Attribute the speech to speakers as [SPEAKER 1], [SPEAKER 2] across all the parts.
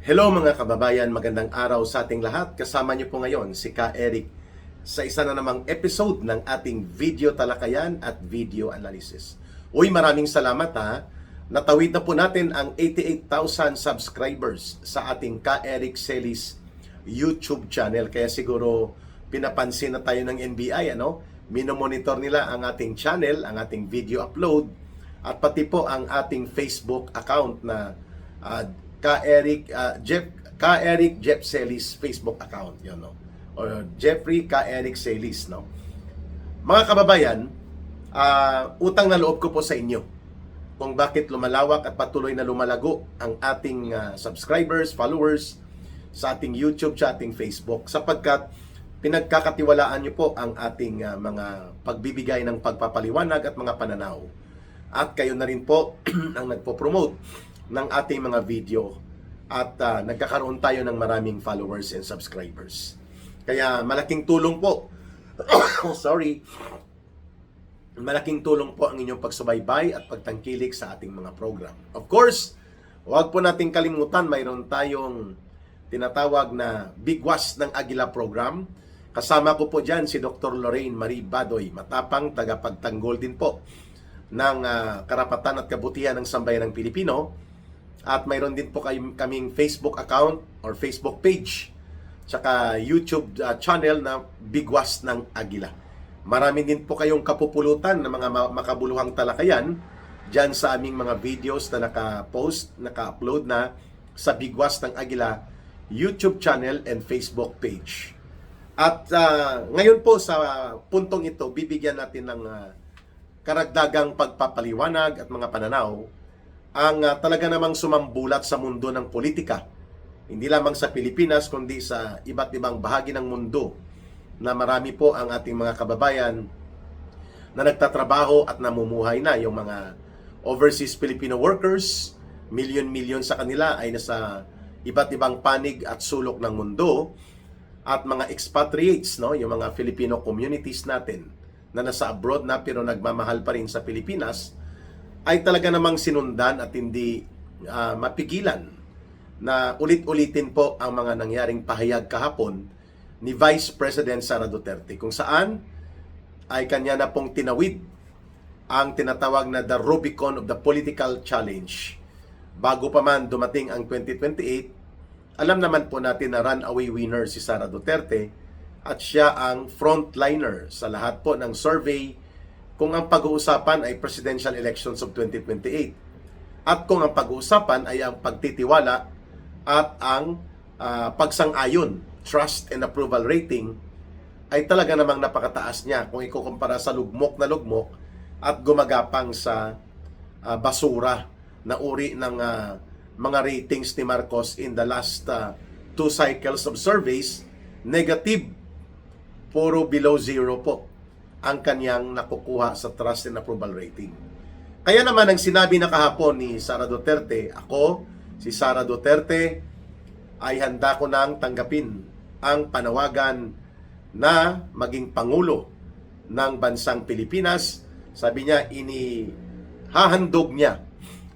[SPEAKER 1] Hello mga kababayan, magandang araw sa ating lahat. Kasama niyo po ngayon si Ka Eric sa isa na namang episode ng ating video talakayan at video analysis. Uy, maraming salamat ha. Natawid na po natin ang 88,000 subscribers sa ating Ka Eric Celis YouTube channel. Kaya siguro pinapansin na tayo ng NBI, minomonitor nila ang ating channel, ang ating video upload, at pati po ang ating Facebook account na Ka Eric Jeff Celis Facebook account, or Jeffrey Ka Eric Celis, Mga kababayan, utang na loob ko po sa inyo kung bakit lumalawak at patuloy na lumalago ang ating subscribers, followers sa ating YouTube, sa ating Facebook, sapagkat pinagkakatiwalaan niyo po ang ating mga pagbibigay ng pagpapaliwanag at mga pananaw. At kayo na rin po ang nagpo-promote ng ating mga video at nagkakaroon tayo ng maraming followers and subscribers. Kaya malaking tulong po malaking tulong po ang inyong pagsubaybay at pagtangkilik sa ating mga program. Of course, huwag po nating kalimutan, mayroon tayong tinatawag na Bigwas ng Agila program. Kasama ko po dyan si Dr. Lorraine Marie Badoy, matapang tagapagtanggol din po ng karapatan at kabutihan ng sambayan ng Pilipino. At mayroon din po kaming Facebook account or Facebook page, tsaka YouTube channel na Bigwas ng Agila. Marami din po kayong kapupulutan ng mga makabuluhang talakayan dyan sa aming mga videos na naka-post, naka-upload na sa Bigwas ng Agila YouTube channel and Facebook page. At ngayon po sa puntong ito, bibigyan natin ng karagdagang pagpapaliwanag at mga pananaw ang talaga namang sumambulat sa mundo ng politika. Hindi lamang sa Pilipinas, kundi sa iba't ibang bahagi ng mundo na marami po ang ating mga kababayan na nagtatrabaho at namumuhay na. Yung mga overseas Filipino workers, milyon-milyon sa kanila ay nasa iba't ibang panig at sulok ng mundo. At mga expatriates, yung mga Filipino communities natin na nasa abroad na pero nagmamahal pa rin sa Pilipinas, ay talaga namang sinundan at hindi mapigilan na ulit-ulitin po ang mga nangyaring pahayag kahapon ni Vice President Sara Duterte, kung saan ay kanya na pong tinawid ang tinatawag na the Rubicon of the Political Challenge. Bago pa man dumating ang 2028, alam naman po natin na runaway winner si Sara Duterte at siya ang frontliner sa lahat po ng survey kung ang pag-uusapan ay presidential elections of 2028 at kung ang pag-uusapan ay ang pagtitiwala at ang pagsang-ayon, trust and approval rating, ay talaga namang napakataas niya kung ikukumpara sa lugmok na lugmok at gumagapang sa basura na uri ng mga ratings ni Marcos in the last two cycles of surveys. Negative, puro below zero po ang kanyang nakukuha sa trust and approval rating. Kaya naman ang sinabi na kahapon ni Sara Duterte, ako, si Sara Duterte, ay handa ko nang tanggapin ang panawagan na maging Pangulo ng bansang Pilipinas. Sabi niya, inihahandog niya.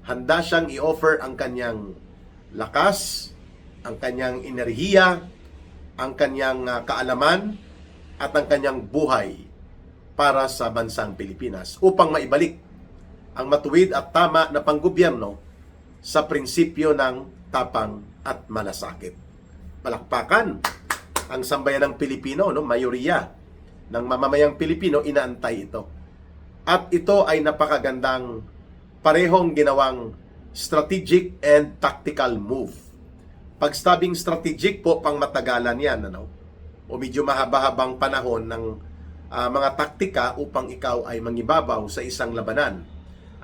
[SPEAKER 1] Handa siyang i-offer ang kanyang lakas, ang kanyang enerhiya, ang kanyang kaalaman, at ang kanyang buhay para sa bansang Pilipinas upang maibalik ang matuwid at tama na panggobyerno sa prinsipyo ng tapang at malasakit. Palakpakan ang sambayan ng Pilipino, mayoriya ng mamamayang Pilipino inaantay ito. At ito ay napakagandang parehong ginawang strategic and tactical move. Pagsabing strategic po, pang matagalan yan, o medyo mahaba-habang panahon ng mga taktika upang ikaw ay mangibabaw sa isang labanan.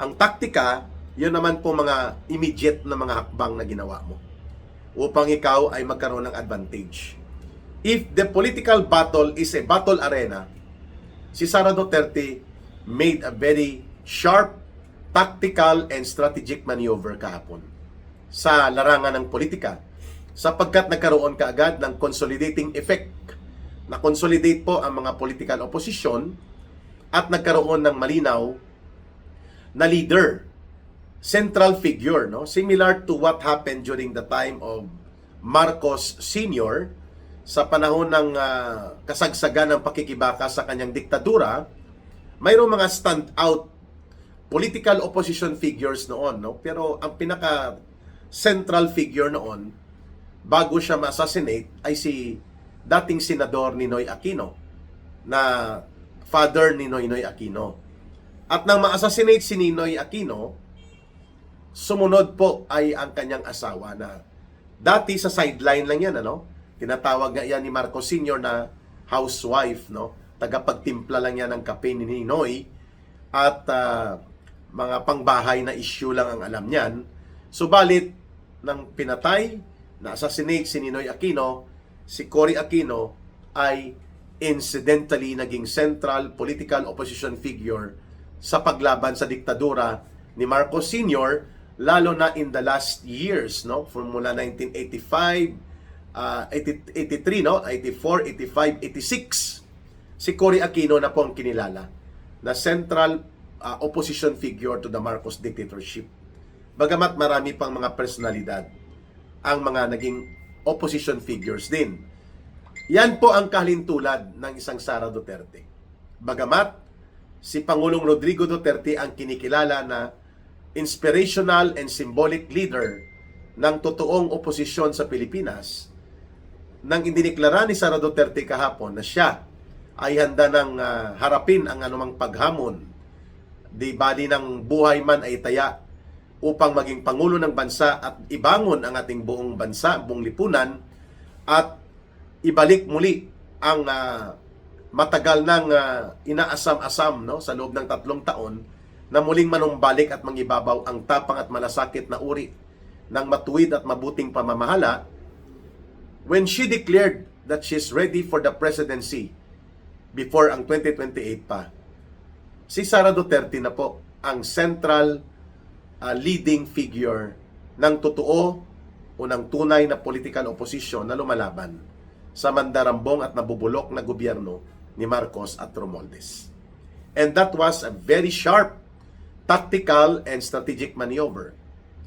[SPEAKER 1] Ang taktika, yun naman po mga immediate na mga hakbang na ginawa mo upang ikaw ay magkaroon ng advantage. If the political battle is a battle arena, si Sara Duterte made a very sharp, tactical, and strategic maneuver kahapon sa larangan ng politika, sapagkat nagkaroon kaagad ng consolidating effect. Na-consolidate po ang mga political opposition at nagkaroon ng malinaw na leader, central figure, similar to what happened during the time of Marcos Sr. sa panahon ng kasagsagan ng pakikibaka sa kanyang diktadura, mayroong mga stand-out political opposition figures noon, no? Pero ang pinaka central figure noon bago siya ma-assassinate ay si dating senador Ninoy Aquino, na father ni Noynoy Aquino. At nang ma-assassinate si Ninoy Aquino, sumunod po ay ang kanyang asawa na dati sa sideline lang yan, ano? Tinatawag nga yan ni Marcos Sr. na housewife, no? Tagapagtimpla lang yan ng kape ni Ninoy at mga pangbahay na issue lang ang alam niyan. Subalit, nang pinatay, na-assassinate si Ninoy Aquino, si Cory Aquino ay incidentally naging central political opposition figure sa paglaban sa diktadura ni Marcos Sr., lalo na in the last years, no? From mula 1985, 83, no? 84, 85, 86. Si Cory Aquino na po ang kinilala na central opposition figure to the Marcos dictatorship. Bagamat marami pang mga personalidad ang mga naging opposition figures din. Yan po ang kahalintulad ng isang Sara Duterte. Bagamat si Pangulong Rodrigo Duterte ang kinikilala na inspirational and symbolic leader ng totoong oposisyon sa Pilipinas, nang indiniklara ni Sara Duterte kahapon na siya ay handa ng harapin ang anumang paghamon, di bali ng buhay man ay taya, upang maging Pangulo ng bansa at ibangon ang ating buong bansa, buong lipunan, at ibalik muli ang matagal nang inaasam-asam, no, sa loob ng 3 taon na muling manumbalik at mangibabaw ang tapang at malasakit na uri ng matuwid at mabuting pamamahala. When she declared that she's ready for the presidency before ang 2028 pa, si Sara Duterte na po ang central leading figure ng totoo o ng tunay na political opposition na lumalaban sa mandarambong at nabubulok na gobyerno ni Marcos at Romualdez. And that was a very sharp tactical and strategic maneuver,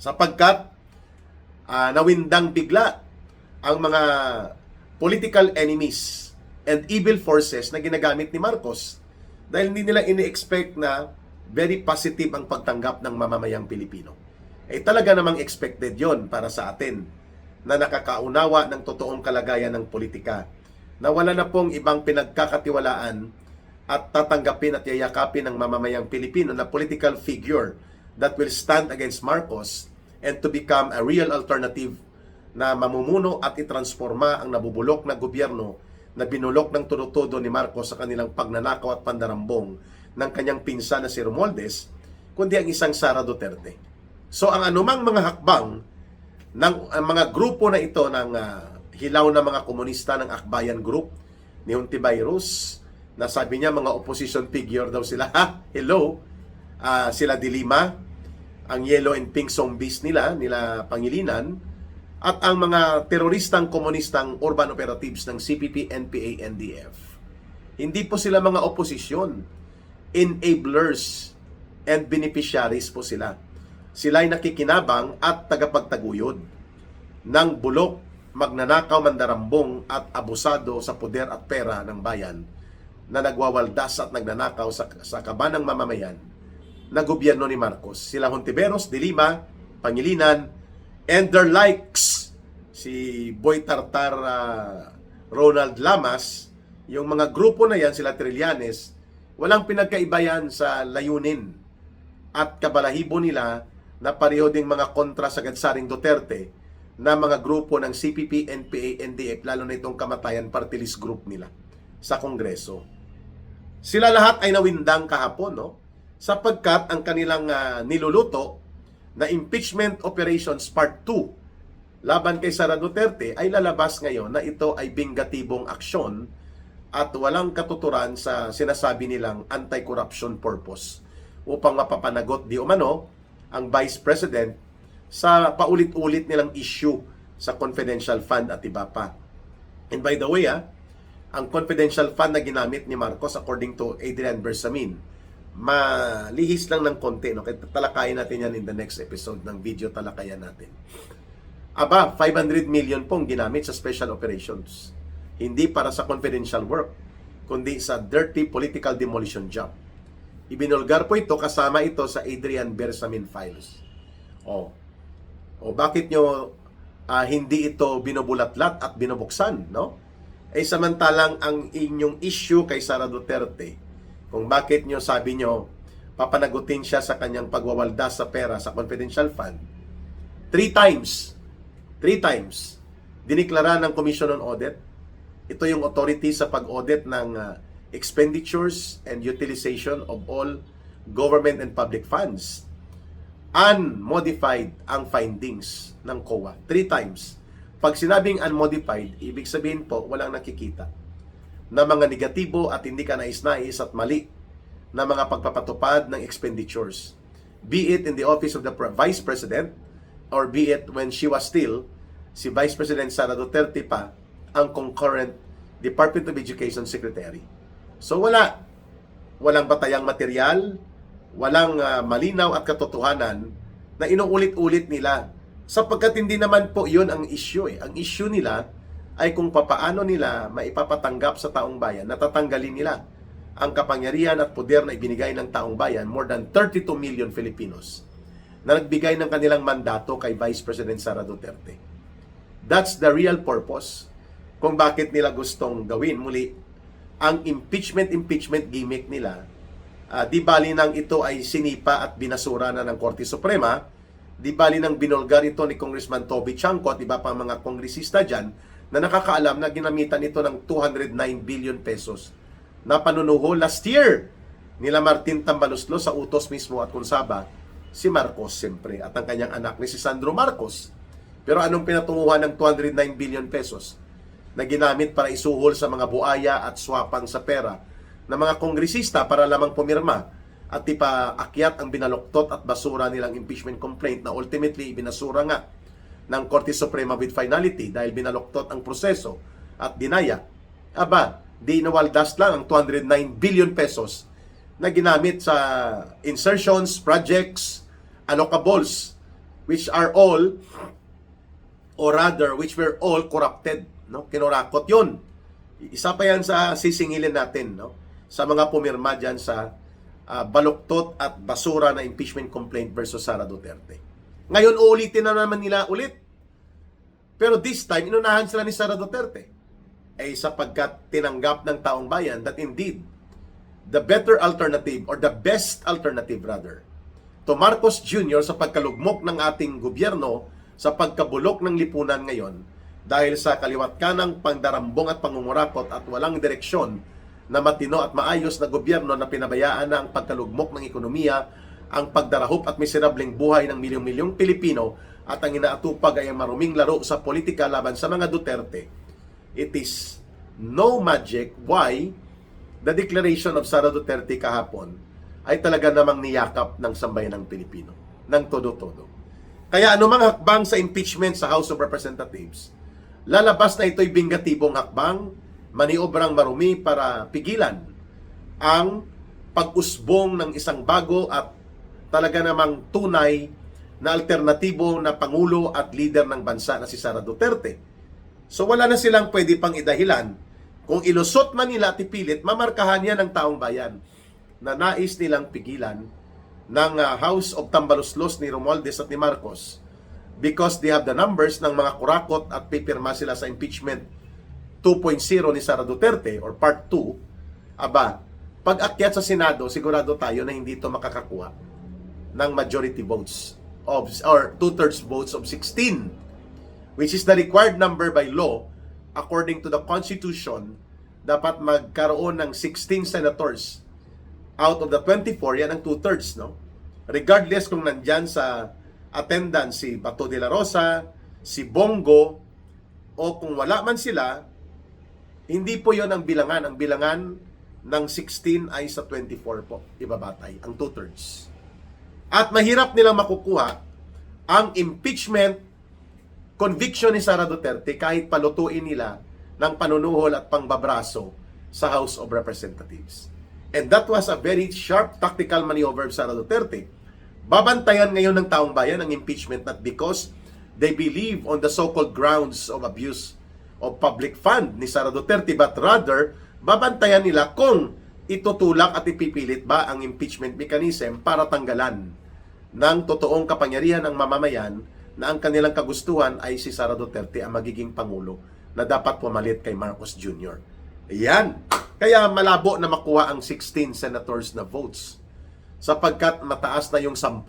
[SPEAKER 1] sapagkat nawindang bigla ang mga political enemies and evil forces na ginagamit ni Marcos, dahil hindi nila ini-expect na very positive ang pagtanggap ng mamamayang Pilipino. Talaga namang expected yon para sa atin na nakakaunawa ng totoong kalagayan ng politika, na wala na pong ibang pinagkakatiwalaan at tatanggapin at yayakapin ng mamamayang Pilipino na political figure that will stand against Marcos and to become a real alternative na mamumuno at itransforma ang nabubulok na gobyerno na binulok ng todo-todo ni Marcos sa kanilang pagnanakaw at pandarambong ng kanyang pinsan na si Romualdez, kundi ang isang Sara Duterte. So ang anumang mga hakbang ng mga grupo na ito ng hilaw na mga komunista ng Akbayan Group ni Huntibay Rus, na sabi niya mga opposition figure daw sila, hello, sila Dilima, ang yellow and pink zombies nila Pangilinan, at ang mga teroristang komunistang urban operatives ng CPP, NPA, NDF. Hindi po sila mga oposisyon, enablers and beneficiaries po sila. Sila ay nakikinabang at tagapagtaguyod ng bulok, magnanakaw, mandarambong at abusado sa poder at pera ng bayan, na nagwawaldas at nagnanakaw sa kabanang mamamayan na gobyerno ni Marcos. Sila Hontiveros, Dilima, Pangilinan, and their likes, si Boy Tartar, Ronald Lamas, yung mga grupo na yan, sila Trillanes, walang pinagkaiba yan sa layunin at kabalahibo nila na pareho ding mga kontra sa Gansaring Duterte na mga grupo ng CPP, NPA, NDF, lalo na itong Kamatayan Party List group nila sa Kongreso. Sila lahat ay nawindang kahapon, no? Sapagkat ang kanilang niluluto na impeachment operations part 2 laban kay Sara Duterte ay lalabas ngayon na ito ay bingatibong aksyon at walang katuturan sa sinasabi nilang anti-corruption purpose upang mapapanagot di umano ang Vice President sa paulit-ulit nilang issue sa confidential fund at iba pa. And by the way, ang confidential fund na ginamit ni Marcos, according to Adrian Bersamin, malihis lang ng konti, no? Kaya talakayin natin yan in the next episode ng video, talakayan natin. Aba, 500 million pong ginamit sa special operations. Hindi para sa confidential work, kundi sa dirty political demolition job. Ibinulgar po ito, kasama ito sa Adrian Bersamin files. Bakit nyo hindi ito binubulatlat at binubuksan, no? Samantalang ang inyong issue kay Sara Duterte, kung bakit nyo sabi nyo, papanagutin siya sa kanyang pagwawaldas sa pera sa confidential fund, 3 times, diniklara ng Commission on Audit. Ito yung authority sa pag-audit ng expenditures and utilization of all government and public funds. Unmodified ang findings ng COA. 3 times. Pag sinabing unmodified, ibig sabihin po, walang nakikita na mga negatibo at hindi ka nais-nais at mali na mga pagpapatupad ng expenditures. Be it in the office of the Vice President or be it when she was still si Vice President Sara Duterte pa ang concurrent Department of Education Secretary. So walang batayang material, walang malinaw at katotohanan na inuulit-ulit nila. Sapagkat hindi naman po yun ang issue. Ang issue nila ay kung papaano nila maipapatanggap sa taong bayan, natatanggalin nila ang kapangyarihan at poder na ibinigay ng taong bayan, more than 32 million Filipinos, na nagbigay ng kanilang mandato kay Vice President Sara Duterte. That's the real purpose kung bakit nila gustong gawin muli ang impeachment gimmick nila. Di bali nang ito ay sinipa at binasura na ng Korte Suprema, di bali nang binulgar ito ni Congressman Toby Chanco at iba pang mga kongresista dyan na nakakaalam na ginamitan ito ng 209 billion pesos na panunuho last year nila Martin Tambaloslos sa utos mismo at kunsaba si Marcos siyempre at ang kanyang anak ni si Sandro Marcos. Pero anong pinatunguhan ng 209 billion pesos na ginamit para isuhol sa mga buaya at swapang sa pera ng mga kongresista para lamang pumirma at ipaakyat ang binaluktot at basura nilang impeachment complaint na ultimately ibinasura nga ng Korte Suprema with finality dahil binaluktot ang proseso at dinaya. Di nawaldas lang ang 209 billion pesos na ginamit sa insertions, projects, allocables, which are all, or rather, which were all corrupted. No? Kinurakot yun. Isa pa yan sa sisingilin natin, no? Sa mga pumirma dyan sa baluktot at basura na impeachment complaint versus Sara Duterte. Ngayon, uulitin na naman nila ulit. Pero this time, inunahan sila ni Sara Duterte. Sapagkat tinanggap ng taong bayan that indeed, the better alternative, or the best alternative rather, to Marcos Jr. sa pagkalugmok ng ating gobyerno, sa pagkabulok ng lipunan ngayon, dahil sa kaliwat kanang pangdarambong at pangungurakot at walang direksyon na matino at maayos na gobyerno na pinabayaan na ang pagkalugmok ng ekonomiya, ang pagdarahop at miserableng buhay ng milyong-milyong Pilipino at ang inaatupag ay ang maruming laro sa politika laban sa mga Duterte. It is no magic why the declaration of Sara Duterte kahapon ay talaga namang niyakap ng sambayan ng Pilipino, ng todo-todo. Kaya anumang hakbang sa impeachment sa House of Representatives, lalabas na ito'y bingatibong hakbang, maniobrang marumi para pigilan ang pag-usbong ng isang bago at talaga namang tunay na alternatibo na Pangulo at leader ng bansa na si Sara Duterte. So wala na silang pwede pang idahilan. Kung ilusot man nila at ipilit, mamarkahan yan ng taong bayan na nais nilang pigilan ng House of Tambaloslos ni Romualdez at ni Marcos because they have the numbers ng mga kurakot at pipirma sila sa impeachment 2.0 ni Sara Duterte or Part 2. Pag akyat sa Senado, sigurado tayo na hindi ito makakakuha ng majority votes or 2/3 votes of 16, which is the required number by law. According to the Constitution, dapat magkaroon ng 16 senators out of the 24, yan ang 2/3, no? Regardless kung nandyan sa attendance si Bato de la Rosa, si Bongo, o kung wala man sila, hindi po yon ang bilangan. Ang bilangan ng 16 ay sa 24 po, ibabatay, ang 2/3. At mahirap nilang makukuha ang impeachment conviction ni Sara Duterte kahit palutuin nila ng panunuhol at pangbabraso sa House of Representatives. And that was a very sharp tactical maneuver of Sara Duterte. Babantayan ngayon ng taong bayan ang impeachment not because they believe on the so-called grounds of abuse of public fund ni Sara Duterte, but rather, babantayan nila kung itutulak at ipipilit ba ang impeachment mechanism para tanggalan ng totoong kapangyarihan ng mamamayan na ang kanilang kagustuhan ay si Sara Duterte ang magiging Pangulo na dapat pumalit kay Marcos Jr. Ayan. Kaya malabo na makuha ang 16 senators na votes sapagkat mataas na yung 10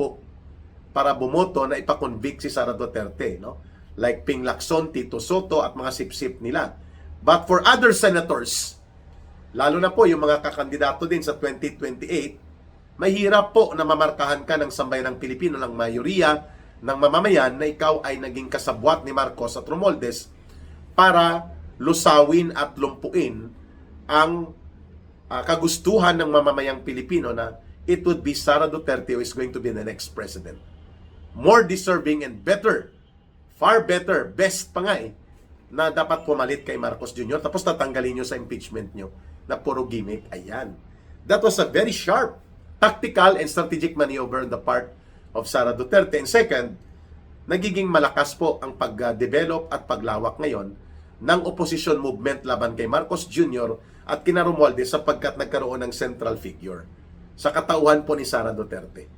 [SPEAKER 1] para bumoto na ipakonvict si Sara Duterte, no? Like Ping Lacson, Tito Soto at mga sip-sip nila. But for other senators, lalo na po yung mga kakandidato din sa 2028, mahirap po na mamarkahan ka ng sambayanang Pilipino ng mayoriya ng mamamayan na ikaw ay naging kasabwat ni Marcos at Romualdez para lusawin at lumpuin ang kagustuhan ng mamamayang Pilipino na it would be Sara Duterte who is going to be the next president. More deserving and better, far better, best pa nga na dapat pumalit kay Marcos Jr. Tapos tatanggalin nyo sa impeachment nyo na puro gimmick. Ayan. That was a very sharp, tactical and strategic maneuver on the part of Sara Duterte. And second, nagiging malakas po ang pag-develop at paglawak ngayon ng opposition movement laban kay Marcos Jr. at kina Romualdez sapagkat nagkaroon ng central figure sa katauhan po ni Sara Duterte.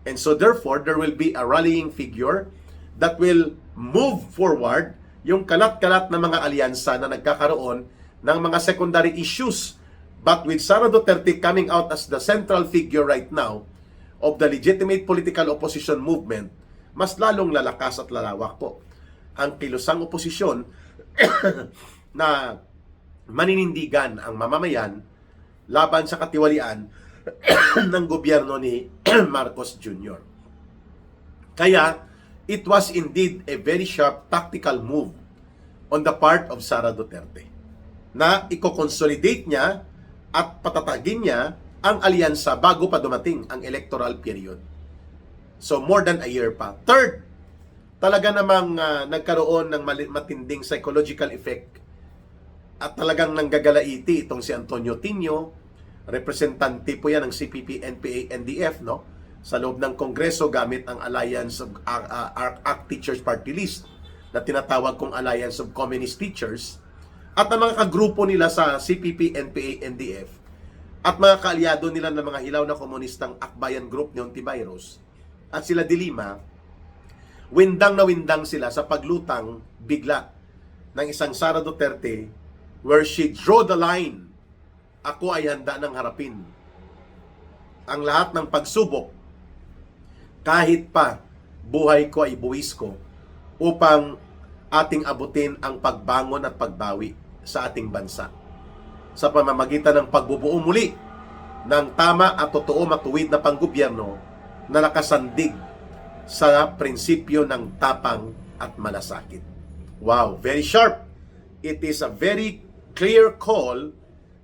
[SPEAKER 1] And so therefore, there will be a rallying figure that will move forward yung kalat-kalat na mga alyansa na nagkakaroon ng mga secondary issues. But with Sara Duterte coming out as the central figure right now of the legitimate political opposition movement, mas lalong lalakas at lalawak po ang kilusang oposisyon na maninindigan ang mamamayan laban sa katiwalian ng gobyerno ni Marcos Jr. Kaya, it was indeed a very sharp tactical move on the part of Sara Duterte na i-consolidate niya at patatagin niya ang alyansa bago pa dumating ang electoral period. So, more than a year pa. Third, talaga namang nagkaroon ng matinding psychological effect at talagang nanggagalaiti itong si Antonio Tino, representante po yan ng CPP, NPA, NDF, no? Sa loob ng Kongreso gamit ang Alliance of ACT Teachers Party List na tinatawag kong Alliance of Communist Teachers at ang mga kagrupo nila sa CPP, NPA, NDF at mga kaalyado nila ng mga hilaw na komunistang Akbayan Group ni Ontiveros at sila Dilima, windang na windang sila sa paglutang bigla ng isang Sara Duterte where she drew the line. Ako ay handa ng harapin ang lahat ng pagsubok kahit pa buhay ko ay buwis ko upang ating abutin ang pagbangon at pagbawi sa ating bansa sa pamamagitan ng pagbubuo muli ng tama at totoo matuwid na panggobyerno na nakasandig sa prinsipyo ng tapang at malasakit. Wow, very sharp. It is a very clear call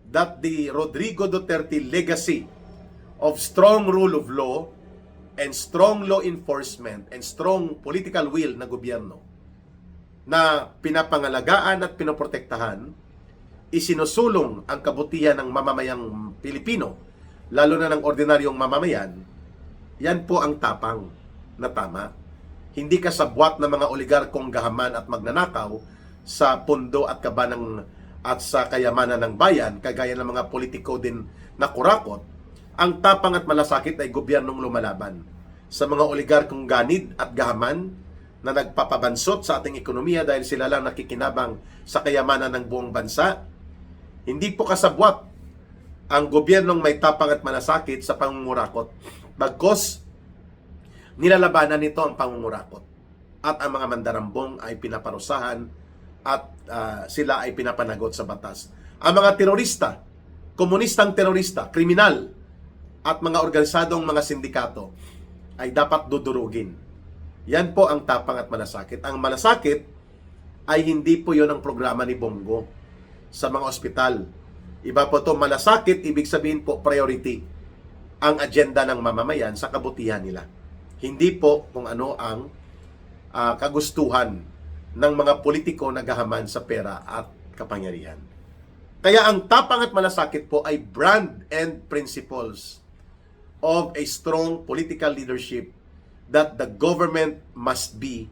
[SPEAKER 1] that the Rodrigo Duterte legacy of strong rule of law and strong law enforcement and strong political will na gobyerno na pinapangalagaan at pinoprotektahan, isinusulong ang kabutihan ng mamamayang Pilipino, lalo na ng ordinaryong mamamayan, yan po ang tapang na tama. Hindi kasabwat ng mga oligarkong gahaman at magnanakaw sa pundo at kabanang at sa kayamanan ng bayan, kagaya ng mga politiko din na kurakot. Ang tapang at malasakit ay gobyernong lumalaban sa mga oligarkong ganid at gahaman na nagpapabansot sa ating ekonomiya dahil sila lang nakikinabang sa kayamanan ng buong bansa. Hindi po kasabwat ang gobyernong may tapang at malasakit sa pangungurakot. Bagkos, nilalabanan nito ang pangungurakot. At ang mga mandarambong ay pinaparusahan at sila ay pinapanagot sa batas. Ang mga terorista, komunistang terorista, kriminal, at mga organisadong mga sindikato ay dapat dudurugin. Yan po ang tapang at malasakit. Ang malasakit ay hindi po yon ang programa ni Bongo sa mga ospital. Iba po to malasakit, ibig sabihin po priority ang agenda ng mamamayan sa kabutihan nila. Hindi po kung ano ang kagustuhan ng mga politiko na gahaman sa pera at kapangyarihan. Kaya ang tapang at malasakit po ay brand and principles of a strong political leadership that the government must be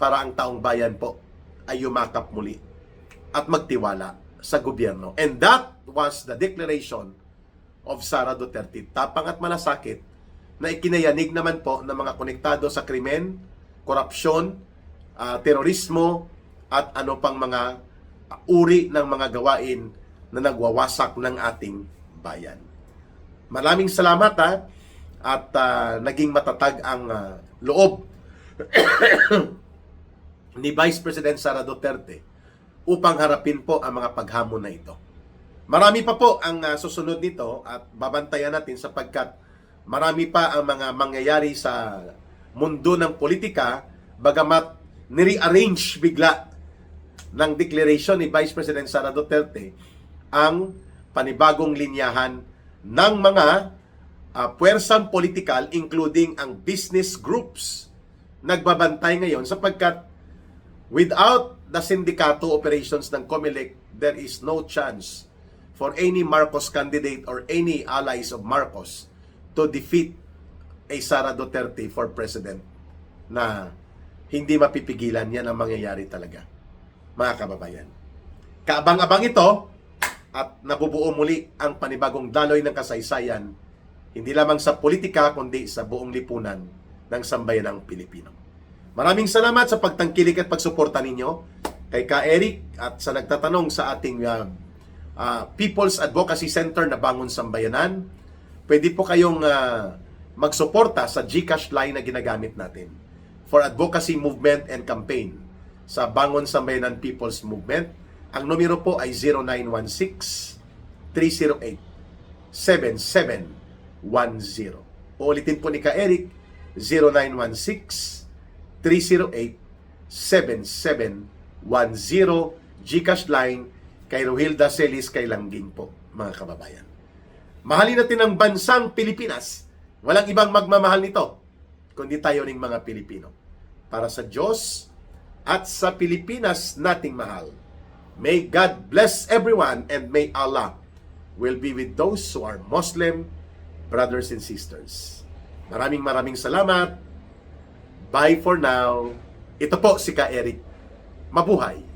[SPEAKER 1] para ang taong bayan po ay yumakap muli at magtiwala sa gobyerno. And that was the declaration of Sara Duterte. Tapang at malasakit na ikinayanig naman po ng mga konektado sa krimen, korupsyon, terorismo, at ano pang mga uri ng mga gawain na nagwawasak ng ating bayan. Maraming salamat at naging matatag ang loob ni Vice President Sara Duterte upang harapin po ang mga paghamon na ito. Marami pa po ang susunod nito at babantayan natin sapagkat marami pa ang mga mangyayari sa mundo ng politika bagamat ni-rearrange bigla ng declaration ni Vice President Sara Duterte ang panibagong linyahan ng mga puwersang politikal including ang business groups nagbabantay ngayon sapagkat without the sindikato operations ng COMELEC, there is no chance for any Marcos candidate or any allies of Marcos to defeat a Sara Duterte for president na hindi mapipigilan. Yan ang mangyayari talaga, mga kababayan. Kaabang-abang ito at nabubuo muli ang panibagong daloy ng kasaysayan hindi lamang sa politika kundi sa buong lipunan ng sambayanang Pilipino. Maraming salamat sa pagtangkilik at pagsuporta ninyo kay Ka Eric at sa nagtatanong sa ating People's Advocacy Center na Bangon Sambayanan. Pwede po kayong magsuporta sa GCash line na ginagamit natin for advocacy movement and campaign sa Bangon Sambayanan People's Movement. Ang numero po ay 0916-308-7710. Uulitin po ni Ka Eric, 0916-308-7710. GCash line kay Rohilda Celis kay Langging po, mga kababayan. Mahalin natin ang bansang Pilipinas. Walang ibang magmamahal nito kundi tayo ning mga Pilipino. Para sa Diyos at sa Pilipinas nating mahal. May God bless everyone and may Allah will be with those who are Muslim brothers and sisters. Maraming salamat. Bye for now. Ito po si Ka Eric. Mabuhay!